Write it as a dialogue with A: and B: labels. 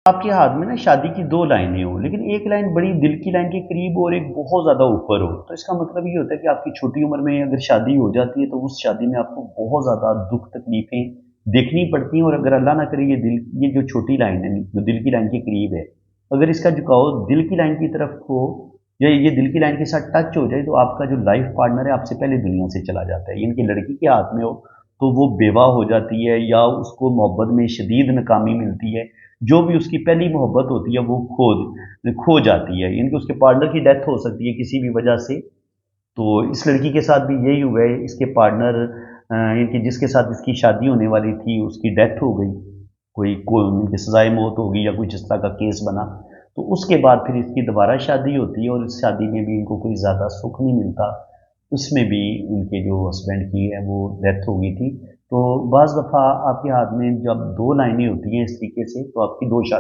A: आपके हाथ में ना शादी की 2 लाइनें हों, लेकिन एक लाइन बड़ी दिल की लाइन के करीब हो और एक बहुत ज़्यादा ऊपर हो, तो इसका मतलब ये होता है कि आपकी छोटी उम्र में अगर शादी हो जाती है, तो उस शादी में आपको बहुत ज़्यादा दुःख तकलीफ़ें देखनी पड़ती हैं और अगर अल्लाह ना करे ये जो छोटी लाइन है, जो दिल की लाइन के करीब है, अगर इसका झुकाव दिल की लाइन की तरफ हो या ये दिल की लाइन के साथ टच हो जाए, तो आपका जो लाइफ़ पार्टनर है, आपसे पहले दुनिया से चला जाता है। यानी कि लड़की के हाथ में हो, तो वो बेवा हो जाती है या उसको मोहब्बत में शदीद नाकामी मिलती है। जो भी उसकी पहली मोहब्बत होती है वो खो जाती है, यानी कि उसके पार्टनर की डेथ हो सकती है किसी भी वजह से। तो इस लड़की के साथ भी यही हुआ है, इसके पार्टनर यानी कि जिसके साथ इसकी शादी होने वाली थी उसकी डेथ हो गई, उनकी सजाए मौत हो गई या कुछ इस तरह का केस बना। तो उसके बाद फिर इसकी दोबारा शादी होती है और इस शादी में भी इनको कोई ज़्यादा सुख नहीं मिलता, उसमें भी उनके जो हस्बैंड की है वो डेथ हो गई थी। तो बाज़ दफ़ा आपके हाथ में जब 2 लाइनें होती हैं इस तरीके से, तो आपकी 2 शादी